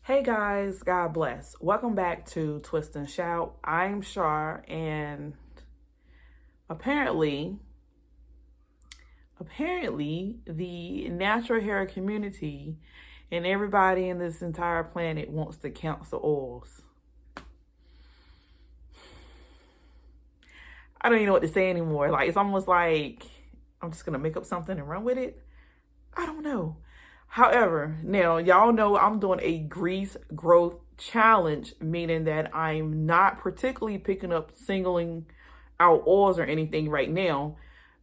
Hey guys, God bless. Welcome back to Twist and Shout. I'm Shar, and apparently the natural hair community and everybody in this entire planet wants to cancel oils. I don't even know what to say anymore. Like, it's almost like I'm just gonna make up something and run with it. I don't know. However, now y'all know I'm doing a grease growth challenge, meaning that I'm not particularly picking up singling out oils or anything right now,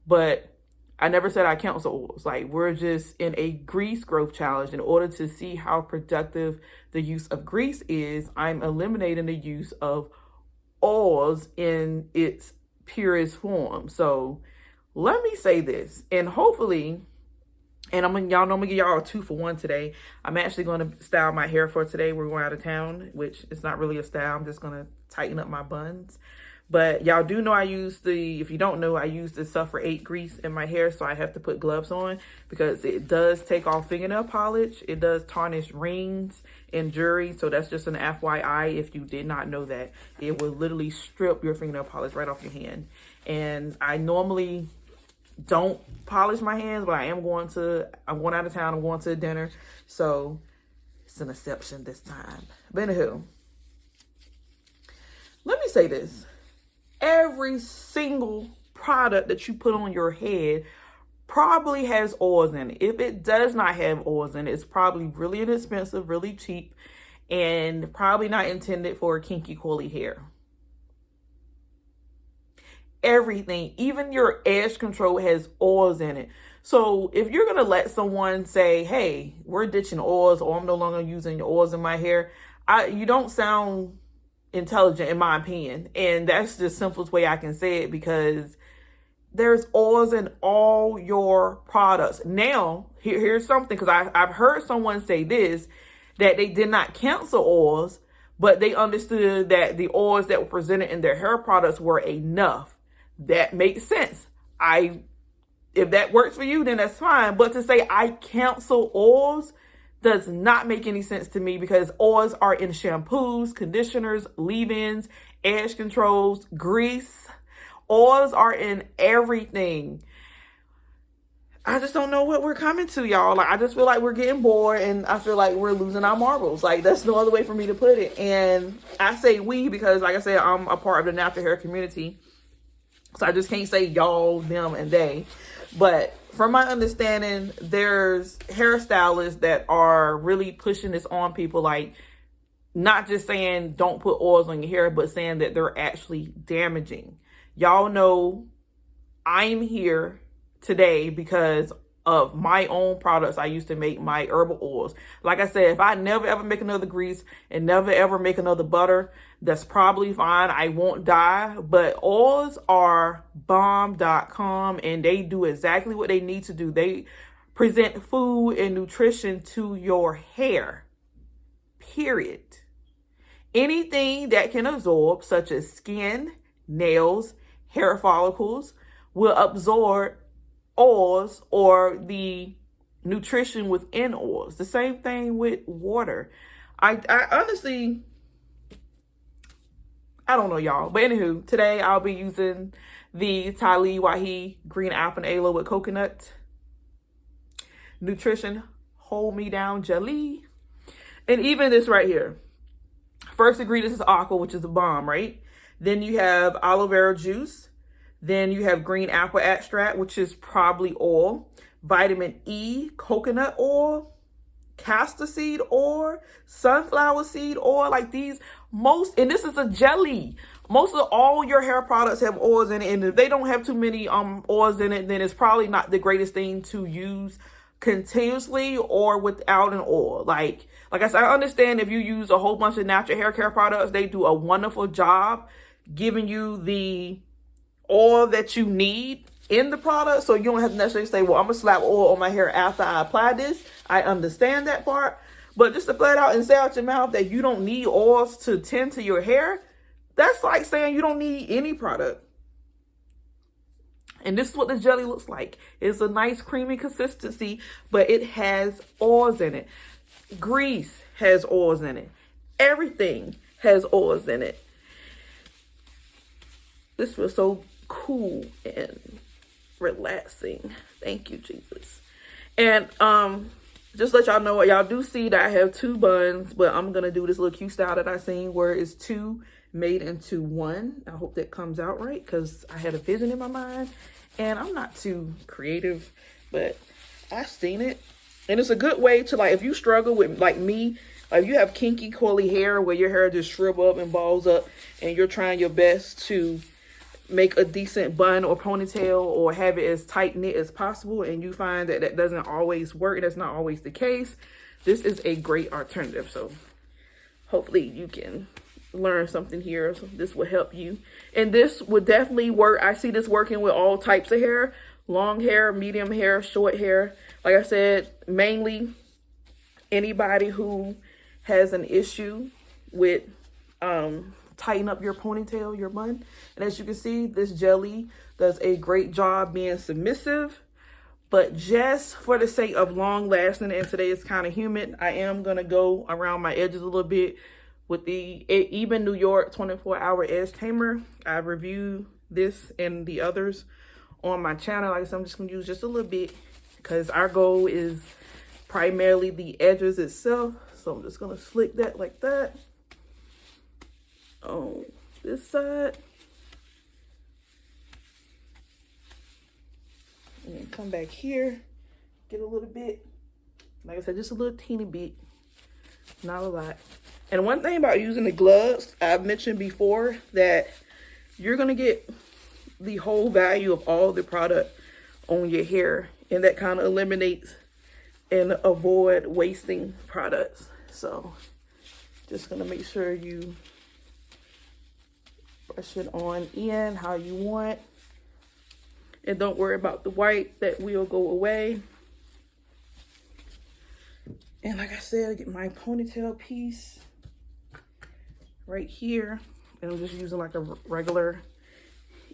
but I never said I cancel oils. Like, we're just in a grease growth challenge. In order to see how productive the use of grease is, I'm eliminating the use of oils in its purest form. So let me say this, and hopefully, and I'm gonna give y'all a 2-for-1 today. I'm actually gonna style my hair for today. We're going out of town, which it's not really a style. I'm just gonna tighten up my buns. But y'all do know if you don't know, I use the Suffer 8 grease in my hair, so I have to put gloves on because it does take off fingernail polish. It does tarnish rings and jewelry, so that's just an FYI if you did not know that. It will literally strip your fingernail polish right off your hand. And I normally don't polish my hands, but I'm going out of town. I'm going to a dinner, so it's an exception this time. But anywho, let me say this. Every single product that you put on your head probably has oils in it. If it does not have oils in it, it's probably really inexpensive, really cheap, and probably not intended for kinky, coily hair. Everything, even your edge control, has oils in it. So if you're gonna let someone say, hey, we're ditching oils, or I'm no longer using oils in my hair, you don't sound intelligent, in my opinion. And that's the simplest way I can say it, because there's oils in all your products. Now, here's something, because I've heard someone say this, that they did not cancel oils, but they understood that the oils that were presented in their hair products were enough. That makes sense. If that works for you, then that's fine. But to say I cancel oils does not make any sense to me, because oils are in shampoos, conditioners, leave-ins, edge controls, grease. Oils are in everything. I just don't know what we're coming to, y'all. Like, I just feel like we're getting bored, and I feel like we're losing our marbles. Like, that's no other way for me to put it. And I say we because, like I said, I'm a part of the natural hair community. So I just can't say y'all, them, and they. But from my understanding, there's hairstylists that are really pushing this on people. Like, not just saying don't put oils on your hair, but saying that they're actually damaging. Y'all know I'm here today because of my own products. I used to make my herbal oils. Like I said, if I never ever make another grease and never ever make another butter, that's probably fine. I won't die. But oils are bomb.com, and they do exactly what they need to do. They present food and nutrition to your hair, period. Anything that can absorb, such as skin, nails, hair follicles, will absorb oils or the nutrition within oils. The same thing with water. I honestly, I don't know, y'all. But anywho, today I'll be using the Tali Wahi Green Apple and Aloe with Coconut Nutrition Hold Me Down Jelly. And even this right here. First ingredient is aqua, which is a bomb, right? Then you have aloe vera juice. Then you have green apple extract, which is probably oil, vitamin E, coconut oil, castor seed oil, sunflower seed oil. Like, these and this is a jelly. Most of all your hair products have oils in it, and if they don't have too many oils in it, then it's probably not the greatest thing to use continuously or without an oil. Like I said, I understand if you use a whole bunch of natural hair care products, they do a wonderful job giving you the oil that you need in the product, so you don't have to necessarily say, well, I'm gonna slap oil on my hair after I apply this. I understand that part, but just to flat out and say out your mouth that you don't need oils to tend to your hair, that's like saying you don't need any product. And this is what the jelly looks like. It's a nice creamy consistency, but it has oils in it. Grease has oils in it. Everything has oils in it. This feels so cool and relaxing. Thank you, Jesus. And just let y'all know, y'all do see that I have 2 buns, but I'm gonna do this little cute style that I seen where it's 2 made into 1. I hope that comes out right, because I had a vision in my mind and I'm not too creative, but I seen it. And it's a good way to, like, if you struggle with, like me, like you have kinky curly hair where your hair just shrivel up and balls up, and you're trying your best to make a decent bun or ponytail or have it as tight knit as possible, and you find that that doesn't always work, that's not always the case, this is a great alternative. So hopefully you can learn something here. So this will help you, and this would definitely work. I see this working with all types of hair: long hair, medium hair, short hair. Like I said, mainly anybody who has an issue with tighten up your ponytail, your bun. And as you can see, this jelly does a great job being submissive. But just for the sake of long lasting, and today is kind of humid, I am going to go around my edges a little bit with the Eben New York 24-hour edge tamer. I reviewed this and the others on my channel. Like I said, I'm just going to use just a little bit because our goal is primarily the edges itself. So I'm just going to slick that like that on this side. And then come back here, get a little bit, like I said, just a little teeny bit, not a lot. And one thing about using the gloves, I've mentioned before that you're going to get the whole value of all the product on your hair, and that kind of eliminates and avoid wasting products. So just going to make sure you brush it on in how you want, and don't worry about the white, that will go away. And like I said, I get my ponytail piece right here, and I'm just using like a regular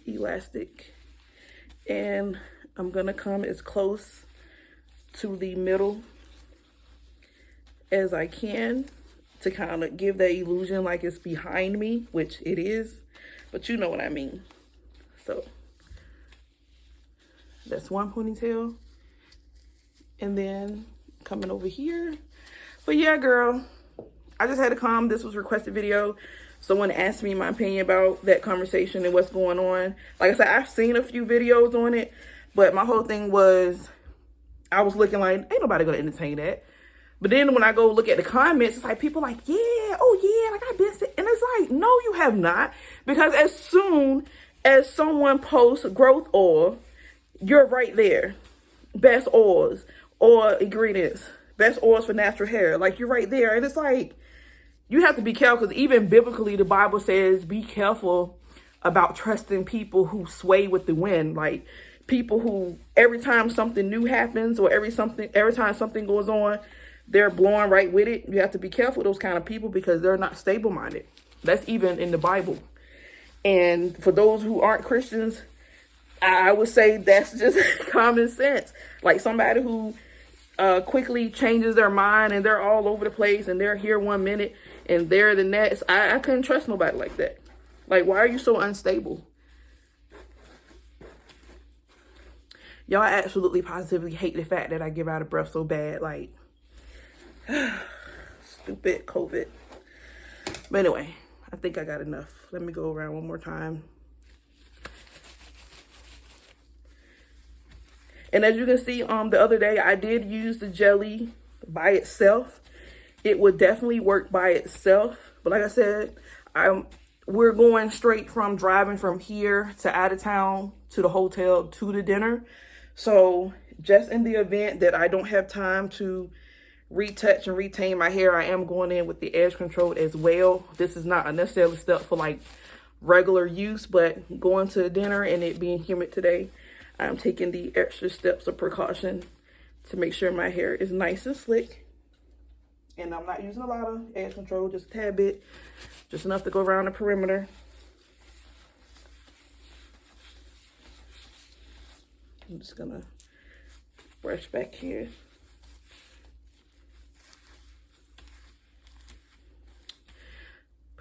elastic, and I'm gonna come as close to the middle as I can to kind of give that illusion like it's behind me, which it is, but you know what I mean. So that's one ponytail, and then coming over here. But yeah, girl, I just had to come. This was a requested video. Someone asked me my opinion about that conversation and what's going on. Like I said, I've seen a few videos on it, but my whole thing was, I was looking like, ain't nobody gonna entertain that. But then when I go look at the comments, it's like people like, yeah, oh yeah, like I've been sick. And it's like, no, you have not. Because as soon as someone posts growth oil, you're right there. Best oils or ingredients, best oils for natural hair. Like, you're right there. And it's like, you have to be careful, because even biblically, the Bible says, be careful about trusting people who sway with the wind. Like, people who every time something new happens, or every time something goes on, they're blowing right with it. You have to be careful with those kind of people, because they're not stable-minded. That's even in the Bible. And for those who aren't Christians, I would say that's just common sense. Like, somebody who quickly changes their mind and they're all over the place and they're here one minute and there the next. I couldn't trust nobody like that. Like, why are you so unstable? Y'all absolutely positively hate the fact that I give out of breath so bad. Like, stupid COVID. But anyway, I think I got enough. Let me go around one more time. And as you can see, the other day I did use the jelly by itself. It would definitely work by itself. But like I said, we're going straight from driving from here to out of town to the hotel to the dinner. So just in the event that I don't have time to retouch and retain my hair, I am going in with the edge control as well. This is not a necessarily step for like regular use, but going to the dinner and it being humid today, I'm taking the extra steps of precaution to make sure my hair is nice and slick. And I'm not using a lot of edge control, just a tad bit, just enough to go around the perimeter. I'm just gonna brush back here.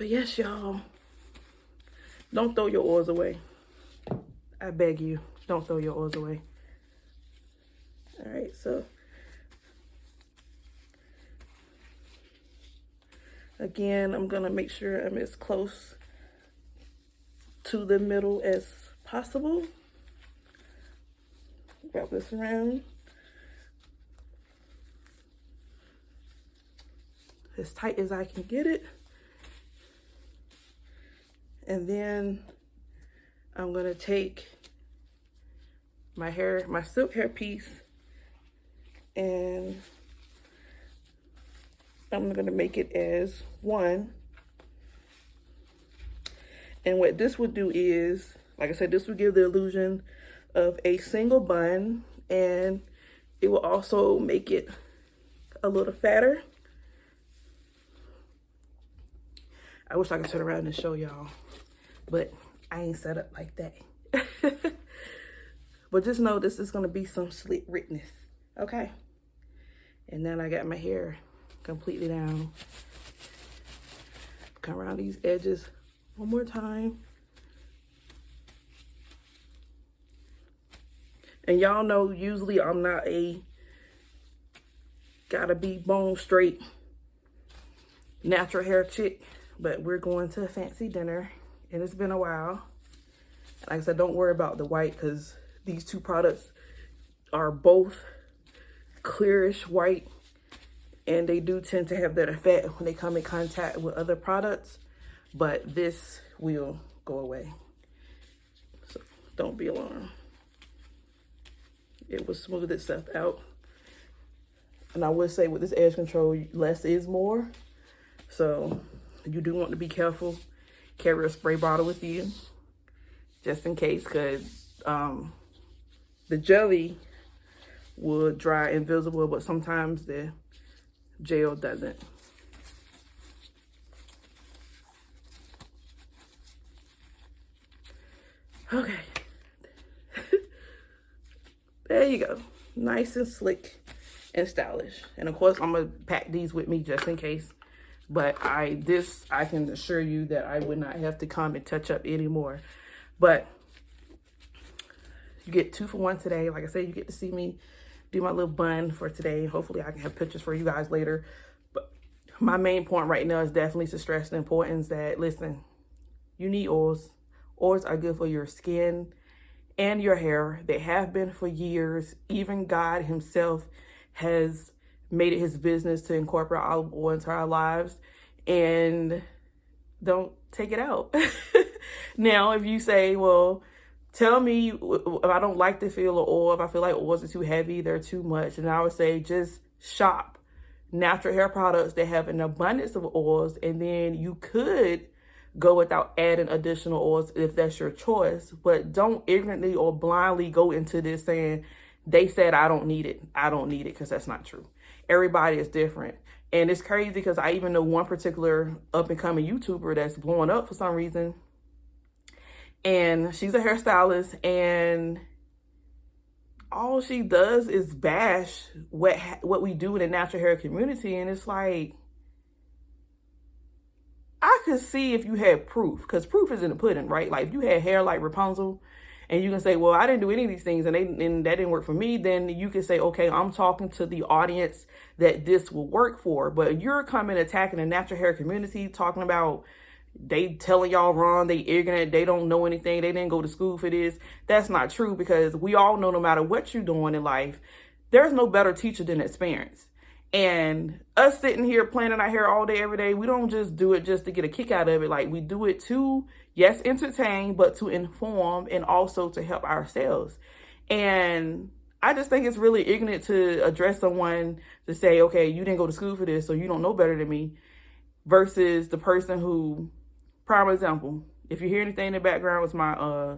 But yes, y'all, don't throw your oils away. I beg you, don't throw your oils away. All right, so again, I'm gonna make sure I'm as close to the middle as possible. Wrap this around as tight as I can get it. And then I'm gonna take my silk hair piece, and I'm gonna make it as one. And what this would do is, like I said, this would give the illusion of a single bun, and it will also make it a little fatter. I wish I could turn around and show y'all, but I ain't set up like that. But just know this is gonna be some slick rickness, okay? And then I got my hair completely down. Come around these edges one more time. And y'all know usually I'm not a gotta be bone straight natural hair chick, but we're going to a fancy dinner and it's been a while. Like I said, don't worry about the white because these two products are both clearish white, and they do tend to have that effect when they come in contact with other products, but this will go away. So don't be alarmed. It will smooth itself out. And I would say with this edge control, less is more. So you do want to be careful. Carry a spray bottle with you just in case, because the jelly will dry invisible, but sometimes the gel doesn't. Okay. There you go. Nice and slick and stylish. And of course, I'm gonna pack these with me just in case. But I can assure you that I would not have to come and touch up anymore. But you get 2 for 1 today. Like I said, you get to see me do my little bun for today. Hopefully I can have pictures for you guys later. But my main point right now is definitely to stress the importance that, listen, you need oils. Oils are good for your skin and your hair. They have been for years. Even God himself has made it his business to incorporate olive oil into our lives, and don't take it out. Now, if you say, well, tell me if I don't like the feel of oil, if I feel like oils are too heavy, they're too much, and I would say just shop natural hair products that have an abundance of oils, and then you could go without adding additional oils if that's your choice. But don't ignorantly or blindly go into this saying, they said I don't need it, because that's not true. Everybody is different. And it's crazy because I even know one particular up-and-coming YouTuber that's blowing up for some reason. And she's a hairstylist, and all she does is bash what we do in the natural hair community. And it's like, I could see if you had proof, because proof is in the pudding, right? Like if you had hair like Rapunzel, and you can say, well, I didn't do any of these things and that didn't work for me, then you can say, okay, I'm talking to the audience that this will work for. But you're coming attacking the natural hair community, talking about they telling y'all wrong, they ignorant, they don't know anything, they didn't go to school for this. That's not true, because we all know no matter what you're doing in life, there's no better teacher than experience. And us sitting here planning our hair all day, every day, we don't just do it just to get a kick out of it. Like, we do it to, yes, entertain, but to inform and also to help ourselves. And I just think it's really ignorant to address someone to say, okay, you didn't go to school for this, so you don't know better than me, versus the person who, prime example, if you hear anything in the background, was my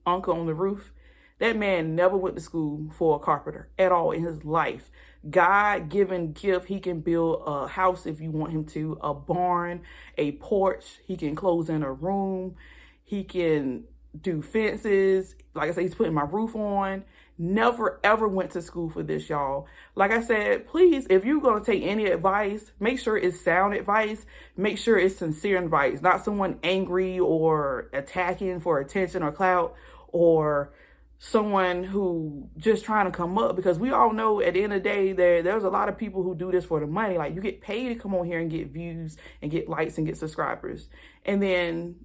uncle on the roof. That man never went to school for a carpenter at all in his life. God-given gift. He can build a house if you want him to, a barn, a porch. He can close in a room. He can do fences. Like I said, he's putting my roof on. Never ever went to school for this, y'all. Like I said, please, if you're going to take any advice, make sure it's sound advice. Make sure it's sincere advice, not someone angry or attacking for attention or clout, or someone who just trying to come up, because we all know at the end of the day there's a lot of people who do this for the money. Like, you get paid to come on here and get views and get likes and get subscribers, and then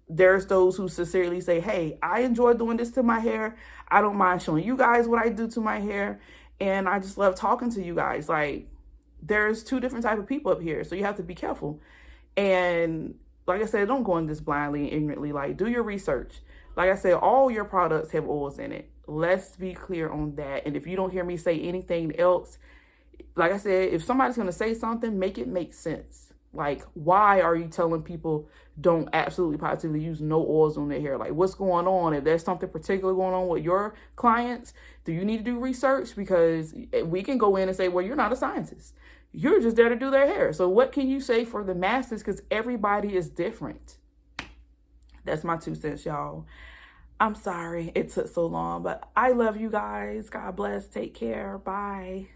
there's those who sincerely say, hey, I enjoy doing this to my hair. I don't mind showing you guys what I do to my hair, and I just love talking to you guys. Like, there's two different type of people up here, so you have to be careful. And like I said, don't go in this blindly and ignorantly. Like, do your research. Like I said, all your products have oils in it. Let's be clear on that. And if you don't hear me say anything else, like I said, if somebody's going to say something, make it make sense. Like, why are you telling people don't absolutely positively use no oils on their hair? Like, what's going on? If there's something particular going on with your clients, do you need to do research? Because we can go in and say, well, you're not a scientist. You're just there to do their hair. So what can you say for the masses? Because everybody is different. That's my 2 cents, y'all. I'm sorry it took so long, but I love you guys. God bless. Take care. Bye.